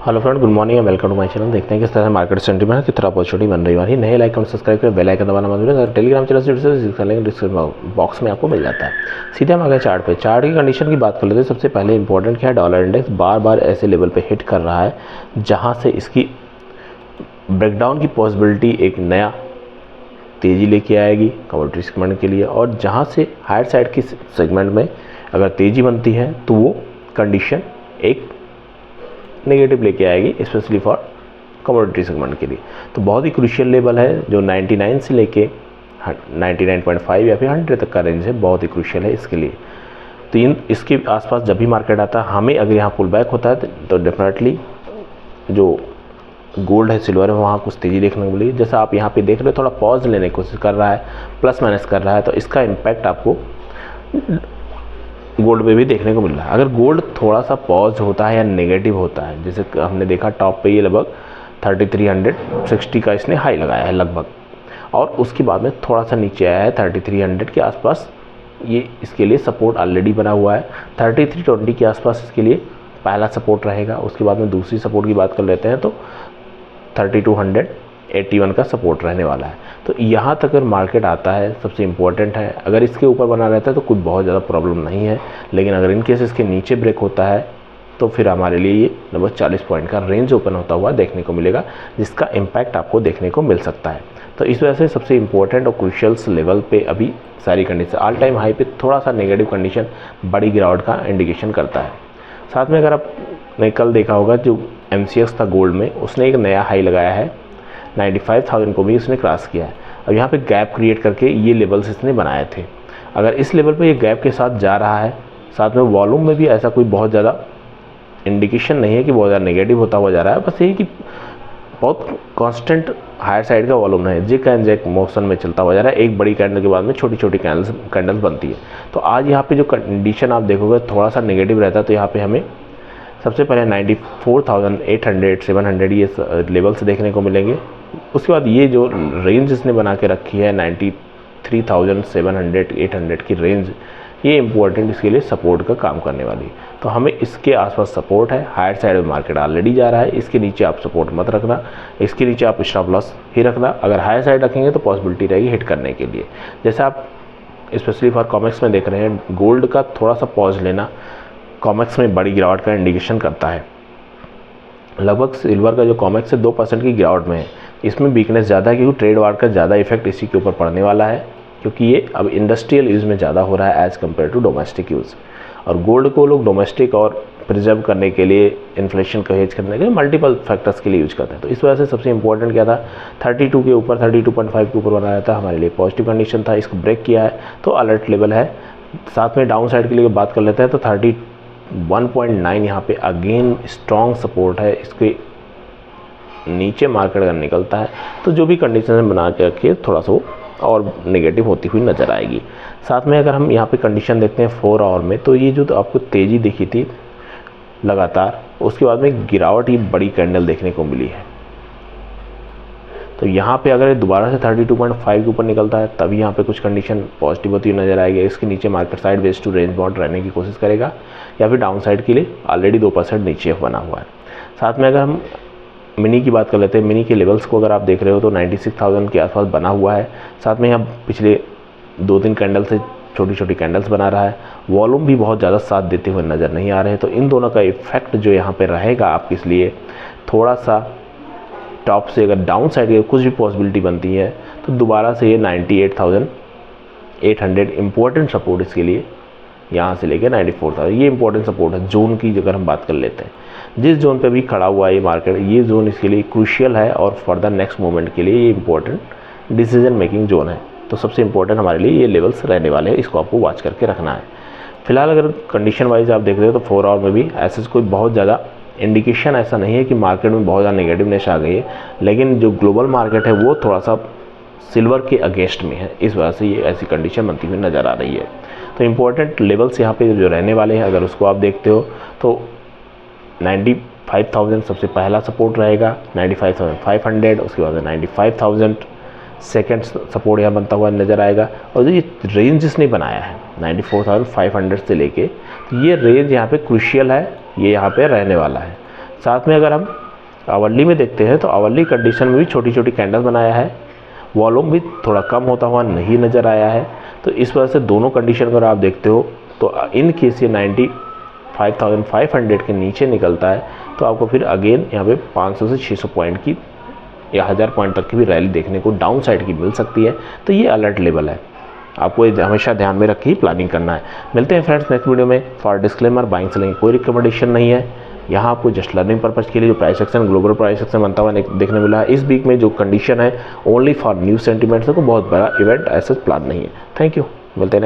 Hello friend, good morning and welcome to my channel. देखते हैं किस तरह से मार्केट सेंटीमेंट है, किस तरह अपॉर्चुनिटी बन रही है। नए लाइक और सब्सक्राइब करें, बेल आइकन दबाना मत भूलिए। अगर टेलीग्राम चैनल से डिस्क्रिप्शन बॉक्स में आपको मिल जाता है। सीधे हम आ गए चार्ट पे। चार्ट की कंडीशन की बात कर लेते हैं। सबसे पहले इंपॉर्टेंट क्या है, डॉलर इंडेक्स बार बार ऐसे लेवल पे हिट कर रहा है जहाँ से इसकी ब्रेकडाउन की पॉसिबिलिटी एक नया तेज़ी लेके आएगी कमोडिटी सेगमेंट के लिए, और जहाँ से हायर साइड की सेगमेंट में अगर तेज़ी बनती है तो वो कंडीशन एक नेगेटिव लेके आएगी, स्पेशली फॉर कमोडिटी सेगमेंट के लिए। तो बहुत ही क्रूशियल लेवल है जो 99 से लेके 99.5 या फिर 100 तक का रेंज है, बहुत ही क्रूशियल है इसके लिए। तो इसके आसपास जब भी मार्केट आता है, हमें अगर यहाँ पुल बैक होता है तो डेफिनेटली जो गोल्ड है, सिल्वर है, वहाँ कुछ तेज़ी देखने को मिली। जैसा आप यहाँ पे देख रहे हो, थोड़ा पॉज लेने की कोशिश कर रहा है, प्लस माइनस कर रहा है, तो इसका इम्पैक्ट आपको गोल्ड पे भी देखने को मिल रहा है। अगर गोल्ड थोड़ा सा पॉज होता है या नेगेटिव होता है, जैसे हमने देखा टॉप पे ये लगभग 3360 का इसने हाई लगाया है लगभग, और उसके बाद में थोड़ा सा नीचे आया है 3300 के आसपास। ये इसके लिए सपोर्ट ऑलरेडी बना हुआ है। 3320 के आसपास इसके लिए पहला सपोर्ट रहेगा। उसके बाद में दूसरी सपोर्ट की बात कर लेते हैं तो 3281 का सपोर्ट रहने वाला है। तो यहाँ तक अगर मार्केट आता है, सबसे इम्पोर्टेंट है, अगर इसके ऊपर बना रहता है तो कुछ बहुत ज़्यादा प्रॉब्लम नहीं है, लेकिन अगर इनकेस इसके नीचे ब्रेक होता है तो फिर हमारे लिए ये लगभग 40 पॉइंट का रेंज ओपन होता हुआ देखने को मिलेगा, जिसका इम्पैक्ट आपको देखने को मिल सकता है। तो इस वजह से सबसे इम्पोर्टेंट और क्रूशियल्स लेवल पे अभी सारी कंडीशन, ऑल टाइम हाई पे थोड़ा सा नेगेटिव कंडीशन बड़ी गिरावट का इंडिकेशन करता है। साथ में अगर आपने कल देखा होगा, जो MCX था गोल्ड में, उसने एक नया हाई लगाया है, 95,000 को भी उसने क्रॉस किया है। अब यहाँ पे गैप क्रिएट करके ये लेवल्स इसने बनाए थे। अगर इस लेवल पे ये गैप के साथ जा रहा है, साथ में वॉल्यूम में भी ऐसा कोई बहुत ज़्यादा इंडिकेशन नहीं है कि बहुत ज़्यादा नेगेटिव होता हुआ जा रहा है, बस यही कि बहुत कांस्टेंट हायर साइड का वॉल्यूम है, जिक एंड जैक मोशन में चलता हुआ जा रहा है। एक बड़ी कैंडल के बाद में छोटी छोटी कैंडल्स बनती है। तो आज यहाँ पे जो कंडीशन आप देखोगे थोड़ा सा नेगेटिव रहता है, तो यहाँ पे हमें सबसे पहले 94,800 700 ये लेवल्स देखने को मिलेंगे। उसके बाद ये जो रेंज इसने बना के रखी है 93,700 800 की रेंज, ये इंपॉर्टेंट इसके लिए सपोर्ट का काम करने वाली है। तो हमें इसके आसपास सपोर्ट है। हायर साइड में मार्केट ऑलरेडी जा रहा है, इसके नीचे आप सपोर्ट मत रखना, इसके नीचे आप स्टॉप लॉस ही रखना। अगर हायर साइड रखेंगे तो पॉसिबिलिटी रहेगी हिट करने के लिए। जैसे आप स्पेशली फॉर कॉमेक्स में देख रहे हैं, गोल्ड का थोड़ा सा पॉज लेना कॉमेक्स में बड़ी गिरावट का इंडिकेशन करता है। लगभग सिल्वर का जो कॉमेक्स है 2% की गिरावट में है। इसमें वीकनेस ज़्यादा है क्योंकि ट्रेड वार का ज़्यादा इफेक्ट इसी के ऊपर पड़ने वाला है, क्योंकि ये अब इंडस्ट्रियल यूज़ में ज़्यादा हो रहा है as compared to domestic use. और गोल्ड को लोग डोमेस्टिक और प्रिजर्व करने के लिए, इन्फ्लेशन को हेज करने के लिए, मल्टीपल फैक्टर्स के लिए यूज करते हैं। तो इस वजह से सबसे इंपॉर्टेंट क्या था, 32 के ऊपर 32.5 के ऊपर बनाया था, हमारे लिए पॉजिटिव कंडीशन था। इसको ब्रेक किया है तो अलर्ट लेवल है। साथ में डाउन साइड के लिए बात कर लेते हैं तो 31.9 यहाँ पे अगेन स्ट्रॉन्ग सपोर्ट है। इसके नीचे मार्केट अगर निकलता है तो जो भी कंडीशन बना के रखिए थोड़ा सा वो और नेगेटिव होती हुई नज़र आएगी। साथ में अगर हम यहाँ पे कंडीशन देखते हैं 4 आवर में, तो ये जो आपको तेज़ी दिखी थी लगातार, उसके बाद में गिरावट ही बड़ी कैंडल देखने को मिली है। तो यहाँ पे अगर दोबारा से 32.5 के ऊपर निकलता है तभी यहाँ पे कुछ कंडीशन पॉजिटिव होती हुई नज़र आएगी। इसके नीचे market sideways to range bound रहने की कोशिश करेगा, या फिर डाउन साइड के लिए ऑलरेडी 2% नीचे बना हुआ है। साथ में अगर हम मिनी की बात कर लेते हैं, मिनी के लेवल्स को अगर आप देख रहे हो तो 96,000 के आसपास बना हुआ है। साथ में यहाँ पिछले 2-3 कैंडल से छोटी छोटी कैंडल्स बना रहा है। वॉल्यूम भी बहुत ज़्यादा साथ देते हुए नज़र नहीं आ रहे हैं। तो इन दोनों का इफेक्ट जो यहाँ पे रहेगा आपके लिए, थोड़ा सा टॉप से अगर डाउन साइड की कुछ भी पॉसिबिलिटी बनती है तो दोबारा से ये 98,800 इम्पोर्टेंट सपोर्ट इसके लिए, यहाँ से लेकर 94,000 ये इंपॉर्टेंट सपोर्ट है। जोन की अगर हम बात कर लेते हैं, जिस जोन पे भी खड़ा हुआ है ये मार्केट, ये जोन इसके लिए क्रूशियल है और फर्दर नेक्स्ट मूवमेंट के लिए ये इंपॉर्टेंट डिसीजन मेकिंग जोन है। तो सबसे इंपॉर्टेंट हमारे लिए ये लेवल्स रहने वाले हैं, इसको आपको वॉच करके रखना है। फिलहाल अगर कंडीशन वाइज आप देख रहे हो तो 4 आवर में भी ऐसे कोई बहुत ज़्यादा इंडिकेशन ऐसा नहीं है कि मार्केट में बहुत ज़्यादा नेगेटिवनेस आ गई है, लेकिन जो ग्लोबल मार्केट है वो थोड़ा सा सिल्वर के अगेंस्ट में है, इस वजह से ये ऐसी कंडीशन बनती हुई नज़र आ रही है। तो इम्पोर्टेंट लेवल्स यहाँ पे जो रहने वाले हैं, अगर उसको आप देखते हो तो 95,000 सबसे पहला सपोर्ट रहेगा, 95,500, उसके बाद 95,000 सेकेंड सपोर्ट यहाँ बनता हुआ नज़र आएगा। और जो ये रेंज इसने बनाया है 94,500 से लेके, तो ये रेंज यहाँ पे क्रूशियल है, ये यहाँ पे रहने वाला है। साथ में अगर हम आवरली में देखते हैं तो आवरली कंडीशन में भी छोटी छोटी कैंडल बनाया है, वॉल्यूम भी थोड़ा कम होता हुआ नहीं नज़र आया है। तो इस वजह से दोनों कंडीशन अगर आप देखते हो तो इन केस ये 95,500 के नीचे निकलता है तो आपको फिर अगेन यहाँ पे 500 से 600 पॉइंट की या 1000 पॉइंट तक की भी रैली देखने को डाउन साइड की मिल सकती है। तो ये अलर्ट लेवल है, आपको ये हमेशा ध्यान में रख के ही प्लानिंग करना है। मिलते हैं फ्रेंड्स नेक्स्ट वीडियो में। फॉर डिस्क्लेमर, बाइंग सेलिंग कोई रिकमेंडेशन नहीं है, यहाँ आपको जस्ट लर्निंग पर्पज़ के लिए जो price action global price action बनता हुआ देखने मिला है इस वीक में, जो कंडीशन है ओनली फॉर न्यू सेंटीमेंट्स को बहुत बड़ा इवेंट ऐसा प्लान नहीं है। थैंक यू, मिलते हैं।